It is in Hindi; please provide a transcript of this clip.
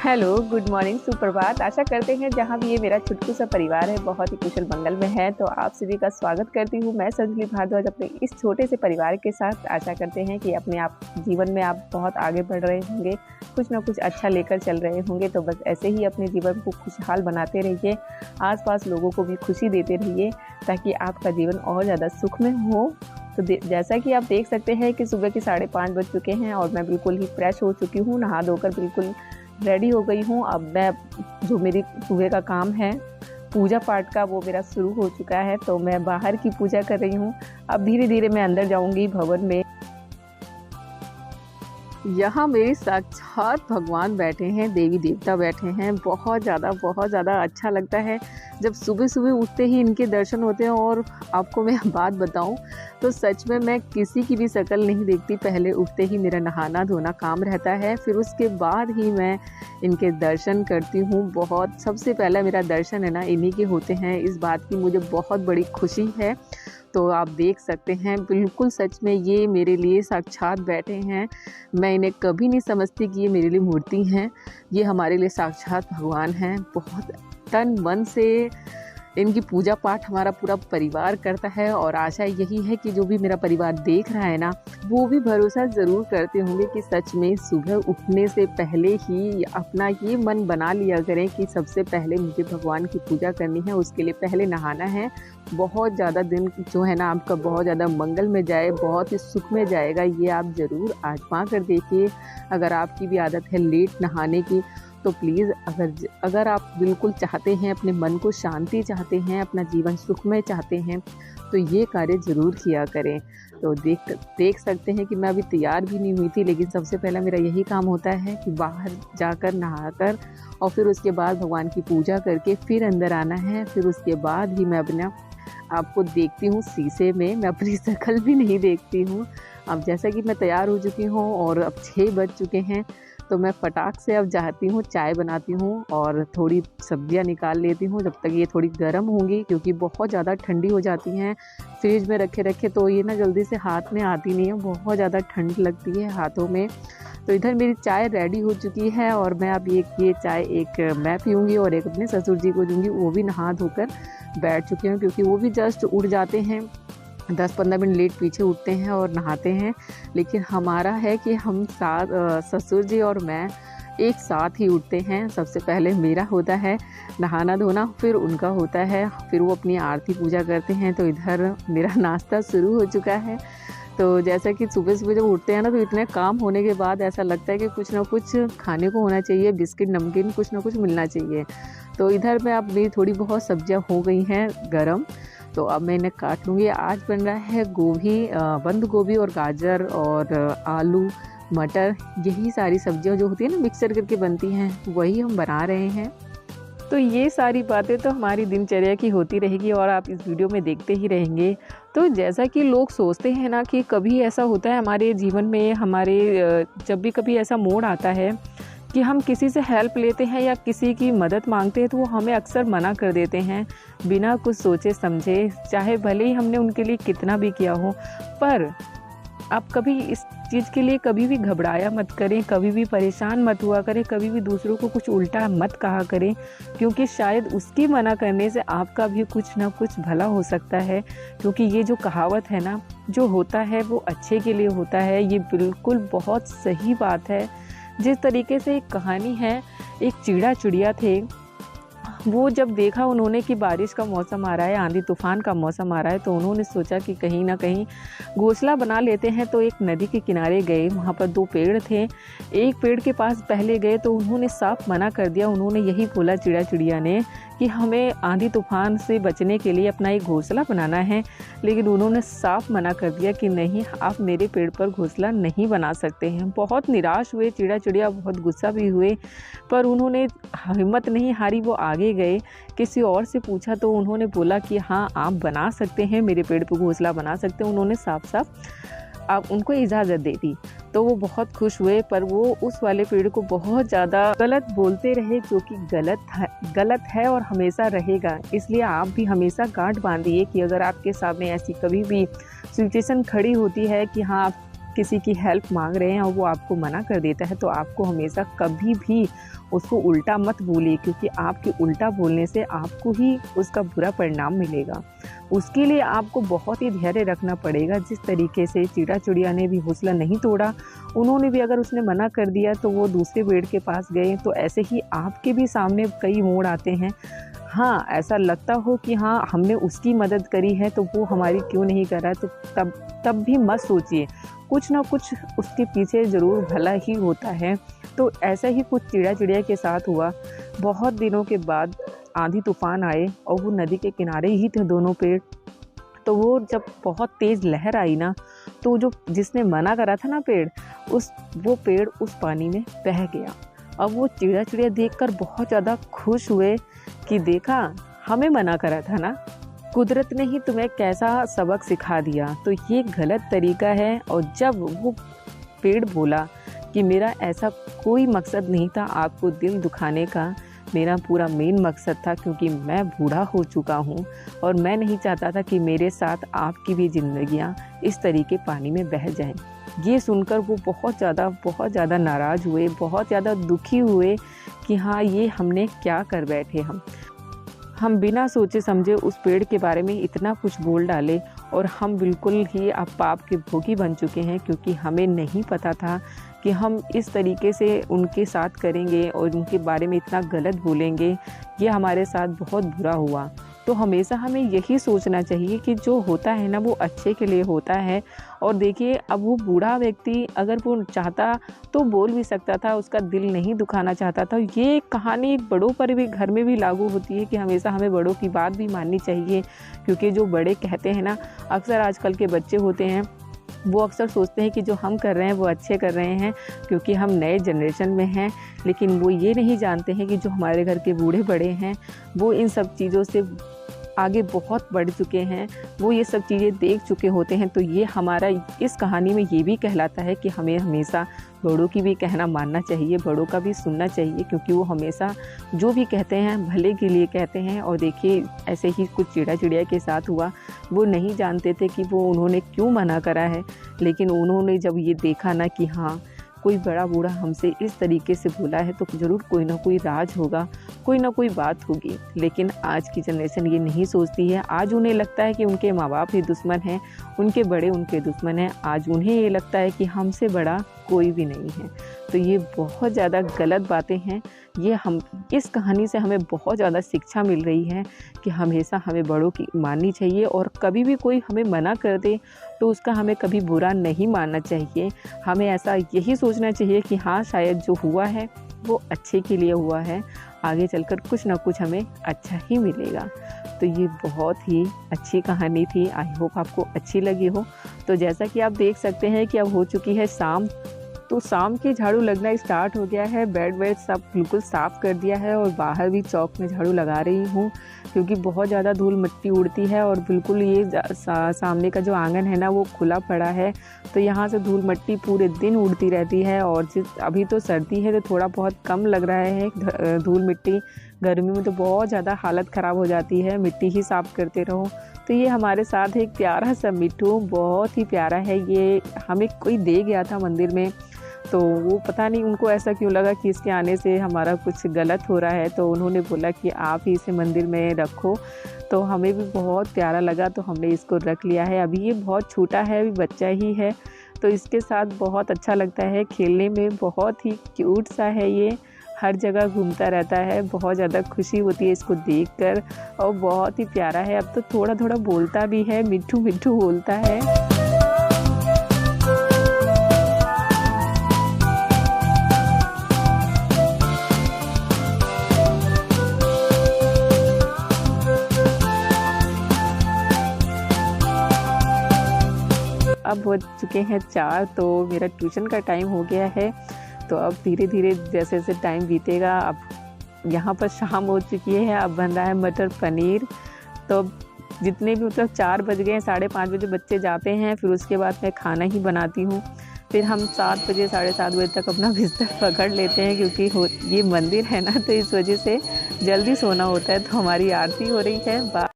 हेलो, गुड मॉर्निंग, सुप्रभात। आशा करते हैं जहाँ भी ये मेरा छुटकू सा परिवार है बहुत ही कुशल मंगल में है। तो आप सभी का स्वागत करती हूँ मैं संजलि भारद्वाज अपने इस छोटे से परिवार के साथ। आशा करते हैं कि अपने आप जीवन में आप बहुत आगे बढ़ रहे होंगे, कुछ ना कुछ अच्छा लेकर चल रहे होंगे। तो बस ऐसे ही अपने जीवन को खुशहाल बनाते रहिए, आसपास लोगों को भी खुशी देते रहिए ताकि आपका जीवन और ज़्यादा सुख में हो। तो जैसा कि आप देख सकते हैं कि सुबह के 5:30 बज चुके हैं और मैं बिल्कुल ही फ्रेश हो चुकी हूँ, नहा धोकर बिल्कुल रेडी हो गई हूँ। अब मैं जो मेरी सुबह का काम है पूजा पाठ का वो मेरा शुरू हो चुका है। तो मैं बाहर की पूजा कर रही हूँ। अब धीरे धीरे मैं अंदर जाऊँगी भवन में। यहाँ मेरे साक्षात भगवान बैठे हैं, देवी देवता बैठे हैं। बहुत ज़्यादा अच्छा लगता है जब सुबह सुबह उठते ही इनके दर्शन होते हैं। और आपको मैं बात बताऊं तो सच में मैं किसी की भी शक्ल नहीं देखती। पहले उठते ही मेरा नहाना धोना काम रहता है, फिर उसके बाद ही मैं इनके दर्शन करती हूँ। बहुत सबसे पहला मेरा दर्शन है ना इन्हीं के होते हैं, इस बात की मुझे बहुत बड़ी खुशी है। तो आप देख सकते हैं बिल्कुल सच में ये मेरे लिए साक्षात बैठे हैं। मैं इन्हें कभी नहीं समझती कि ये मेरे लिए मूर्ति हैं, ये हमारे लिए साक्षात भगवान हैं। बहुत तन मन से इनकी पूजा पाठ हमारा पूरा परिवार करता है। और आशा यही है कि जो भी मेरा परिवार देख रहा है ना वो भी भरोसा ज़रूर करते होंगे कि सच में सुबह उठने से पहले ही अपना ये मन बना लिया करें कि सबसे पहले मुझे भगवान की पूजा करनी है, उसके लिए पहले नहाना है। बहुत ज़्यादा दिन जो है ना आपका बहुत ज़्यादा मंगल में जाए, बहुत ही सुख में जाएगा। ये आप ज़रूर आजमा कर देखिए। अगर आपकी भी आदत है लेट नहाने की तो प्लीज़ अगर आप बिल्कुल चाहते हैं, अपने मन को शांति चाहते हैं, अपना जीवन सुखमय चाहते हैं तो ये कार्य ज़रूर किया करें। तो देख सकते हैं कि मैं अभी तैयार भी नहीं हुई थी, लेकिन सबसे पहला मेरा यही काम होता है कि बाहर जाकर नहाकर और फिर उसके बाद भगवान की पूजा करके फिर अंदर आना है। फिर उसके बाद ही मैं अपना आपको देखती हूँ शीशे में, मैं अपनी शक्ल भी नहीं देखती हूँ। अब जैसा कि मैं तैयार हो चुकी हूँ और अब 6 बज चुके हैं तो मैं फटाक से अब जाती हूँ, चाय बनाती हूँ और थोड़ी सब्जियाँ निकाल लेती हूँ जब तक ये थोड़ी गर्म होंगी, क्योंकि बहुत ज़्यादा ठंडी हो जाती हैं फ्रिज में रखे रखे तो ये ना जल्दी से हाथ में आती नहीं है, बहुत ज़्यादा ठंड लगती है हाथों में। तो इधर मेरी चाय रेडी हो चुकी है और मैं अब ये चाय एक मैं पीऊँगी और एक अपने ससुर जी को दूँगी। वो भी नहा धोकर बैठ चुके हैं क्योंकि वो भी जस्ट उठ जाते हैं, 10-15 मिनट लेट पीछे उठते हैं और नहाते हैं। लेकिन हमारा है कि हम साथ ससुर जी और मैं एक साथ ही उठते हैं। सबसे पहले मेरा होता है नहाना धोना, फिर उनका होता है, फिर वो अपनी आरती पूजा करते हैं। तो इधर मेरा नाश्ता शुरू हो चुका है। तो जैसा कि सुबह सुबह जब उठते हैं ना तो इतने काम होने के बाद ऐसा लगता है कि कुछ ना कुछ खाने को होना चाहिए, बिस्किट नमकीन कुछ ना कुछ मिलना चाहिए। तो इधर में अब मेरी थोड़ी बहुत सब्जियां हो गई हैं गरम, तो अब मैं इन्हें काट लूँगी। आज बन रहा है गोभी, बंद गोभी और गाजर और आलू मटर, यही सारी सब्जियां जो होती है ना मिक्सर करके बनती हैं वही हम बना रहे हैं। तो ये सारी बातें तो हमारी दिनचर्या की होती रहेगी और आप इस वीडियो में देखते ही रहेंगे। तो जैसा कि लोग सोचते हैं ना कि कभी ऐसा होता है हमारे जीवन में, हमारे जब भी कभी ऐसा मोड़ आता है कि हम किसी से हेल्प लेते हैं या किसी की मदद मांगते हैं तो वो हमें अक्सर मना कर देते हैं बिना कुछ सोचे समझे, चाहे भले ही हमने उनके लिए कितना भी किया हो। पर आप कभी इस चीज़ के लिए कभी भी घबराया मत करें, कभी भी परेशान मत हुआ करें, कभी भी दूसरों को कुछ उल्टा मत कहा करें, क्योंकि शायद उसकी मना करने से आपका भी कुछ ना कुछ भला हो सकता है। क्योंकि ये जो कहावत है ना, जो होता है वो अच्छे के लिए होता है, ये बिल्कुल बहुत सही बात है। जिस तरीके से एक कहानी है, एक चिड़ा चिड़िया थे, वो जब देखा उन्होंने कि बारिश का मौसम आ रहा है, आंधी तूफान का मौसम आ रहा है, तो उन्होंने सोचा कि कहीं ना कहीं घोंसला बना लेते हैं। तो एक नदी के किनारे गए, वहाँ पर 2 पेड़ थे। एक पेड़ के पास पहले गए तो उन्होंने साफ मना कर दिया। उन्होंने यही बोला चिड़ा चिड़िया ने कि हमें आंधी तूफान से बचने के लिए अपना एक घोंसला बनाना है, लेकिन उन्होंने साफ मना कर दिया कि नहीं, आप मेरे पेड़ पर घोंसला नहीं बना सकते हैं। बहुत निराश हुए चिड़ा चिड़िया, बहुत गुस्सा भी हुए, पर उन्होंने हिम्मत नहीं हारी, वो आगे गए, किसी और से पूछा तो उन्होंने बोला कि हाँ आप बना सकते हैं, मेरे पेड़ पर घोंसला बना सकते हैं। उन्होंने साफ साफ आप उनको इजाज़त दे दी। तो वो बहुत खुश हुए, पर वो उस वाले पेड़ को बहुत ज़्यादा गलत बोलते रहे, जो कि गलत है और हमेशा रहेगा। इसलिए आप भी हमेशा गांठ बांधिए कि अगर आपके सामने ऐसी कभी भी सिचुएशन खड़ी होती है कि हाँ आप किसी की हेल्प मांग रहे हैं और वो आपको मना कर देता है, तो आपको हमेशा कभी भी उसको उल्टा मत बोलिए, क्योंकि आपके उल्टा बोलने से आपको ही उसका बुरा परिणाम मिलेगा। उसके लिए आपको बहुत ही धैर्य रखना पड़ेगा। जिस तरीके से चिड़ा चिड़िया ने भी हौसला नहीं तोड़ा, उन्होंने भी अगर उसने मना कर दिया तो वो दूसरे पेड़ के पास गए। तो ऐसे ही आपके भी सामने कई मोड़ आते हैं। हाँ, ऐसा लगता हो कि हाँ हमने उसकी मदद करी है तो वो हमारी क्यों नहीं कर रहा है, तो तब भी मत सोचिए, कुछ ना कुछ उसके पीछे ज़रूर भला ही होता है। तो ऐसा ही कुछ चिड़ा चिड़िया के साथ हुआ। बहुत दिनों के बाद आंधी तूफान आए और वो नदी के किनारे ही थे दोनों पेड़। तो वो जब बहुत तेज़ लहर आई ना, तो जो जिसने मना करा था ना पेड़, वो पेड़ उस पानी में बह गया। अब वो चिड़ा चिड़िया देखकर बहुत ज़्यादा खुश हुए कि देखा, हमें मना करा था ना, कुदरत ने ही तुम्हें कैसा सबक सिखा दिया। तो ये गलत तरीका है। और जब वो पेड़ बोला कि मेरा ऐसा कोई मकसद नहीं था आपको दिल दुखाने का, मेरा पूरा मेन मकसद था क्योंकि मैं बूढ़ा हो चुका हूँ और मैं नहीं चाहता था कि मेरे साथ आपकी भी ज़िंदगियाँ इस तरीके पानी में बह जाएं। ये सुनकर वो बहुत ज़्यादा नाराज़ हुए, बहुत ज़्यादा दुखी हुए कि हाँ, ये हमने क्या कर बैठे। हम बिना सोचे समझे उस पेड़ के बारे में इतना कुछ बोल डाले और हम बिल्कुल ही अब पाप के भोगी बन चुके हैं, क्योंकि हमें नहीं पता था कि हम इस तरीके से उनके साथ करेंगे और उनके बारे में इतना गलत बोलेंगे। ये हमारे साथ बहुत बुरा हुआ। तो हमेशा हमें यही सोचना चाहिए कि जो होता है ना वो अच्छे के लिए होता है। और देखिए, अब वो बूढ़ा व्यक्ति अगर वो चाहता तो बोल भी सकता था, उसका दिल नहीं दुखाना चाहता था। ये कहानी एक बड़ों पर भी, घर में भी लागू होती है कि हमेशा हमें बड़ों की बात भी माननी चाहिए, क्योंकि जो बड़े कहते हैं ना, अक्सर आजकल के बच्चे होते हैं वो अक्सर सोचते हैं कि जो हम कर रहे हैं वो अच्छे कर रहे हैं क्योंकि हम नए जनरेशन में हैं, लेकिन वो ये नहीं जानते हैं कि जो हमारे घर के बूढ़े बड़े हैं वो इन सब चीज़ों से आगे बहुत बढ़ चुके हैं, वो ये सब चीज़ें देख चुके होते हैं। तो ये हमारा इस कहानी में ये भी कहलाता है कि हमें हमेशा बड़ों की भी कहना मानना चाहिए, बड़ों का भी सुनना चाहिए, क्योंकि वो हमेशा जो भी कहते हैं भले के लिए कहते हैं। और देखिए, ऐसे ही कुछ चिड़ा चिड़िया के साथ हुआ। वो नहीं जानते थे कि वो उन्होंने क्यों मना करा है, लेकिन उन्होंने जब ये देखा ना कि हाँ, कोई बड़ा बूढ़ा हमसे इस तरीके से बोला है तो ज़रूर कोई ना कोई राज होगा, कोई ना कोई बात होगी। लेकिन आज की जनरेशन ये नहीं सोचती है। आज उन्हें लगता है कि उनके माँ बाप ही दुश्मन हैं, उनके बड़े उनके दुश्मन हैं। आज उन्हें ये लगता है कि हमसे बड़ा कोई भी नहीं है। तो ये बहुत ज़्यादा गलत बातें हैं। ये हम इस कहानी से हमें बहुत ज़्यादा शिक्षा मिल रही है कि हमेशा हमें बड़ों की माननी चाहिए, और कभी भी कोई हमें मना कर दे तो उसका हमें कभी बुरा नहीं मानना चाहिए। हमें ऐसा यही सोचना चाहिए कि हाँ, शायद जो हुआ है वो अच्छे के लिए हुआ है, आगे चलकर कुछ ना कुछ हमें अच्छा ही मिलेगा। तो ये बहुत ही अच्छी कहानी थी। आई होप आपको अच्छी लगी हो। तो जैसा कि आप देख सकते हैं कि अब हो चुकी है शाम, तो शाम के झाड़ू लगना स्टार्ट हो गया है। बेड वेड सब बिल्कुल साफ़ कर दिया है और बाहर भी चौक में झाड़ू लगा रही हूँ, क्योंकि बहुत ज़्यादा धूल मिट्टी उड़ती है। और बिल्कुल ये सामने का जो आंगन है ना वो खुला पड़ा है, तो यहाँ से धूल मिट्टी पूरे दिन उड़ती रहती है। और अभी तो सर्दी है तो थोड़ा बहुत कम लग रहा है धूल मिट्टी, गर्मी में तो बहुत ज़्यादा हालत ख़राब हो जाती है, मिट्टी ही साफ़ करते रहो। तो ये हमारे साथ एक प्यारा सा मिट्टू, बहुत ही प्यारा है। ये हमें कोई दे गया था मंदिर में, तो वो पता नहीं उनको ऐसा क्यों लगा कि इसके आने से हमारा कुछ गलत हो रहा है, तो उन्होंने बोला कि आप ही इसे मंदिर में रखो। तो हमें भी बहुत प्यारा लगा, तो हमने इसको रख लिया है। अभी ये बहुत छोटा है, अभी बच्चा ही है, तो इसके साथ बहुत अच्छा लगता है खेलने में। बहुत ही क्यूट सा है ये, हर जगह घूमता रहता है। बहुत ज़्यादा खुशी होती है इसको देखकर, और बहुत ही प्यारा है। अब तो थोड़ा थोड़ा बोलता भी है, मिट्ठू मिट्ठू बोलता है। अब हो चुके हैं 4, तो मेरा ट्यूशन का टाइम हो गया है। तो अब धीरे धीरे जैसे जैसे टाइम बीतेगा, अब यहाँ पर शाम हो चुकी है। अब बन रहा है मटर पनीर। तो जितने भी मतलब 4 बज गए हैं, 5:30 बजे बच्चे जाते हैं, फिर उसके बाद मैं खाना ही बनाती हूँ। फिर हम 7 बजे 7:30 बजे तक अपना बिस्तर पकड़ लेते हैं, क्योंकि ये मंदिर है ना, तो इस वजह से जल्दी सोना होता है। तो हमारी आरती हो रही है।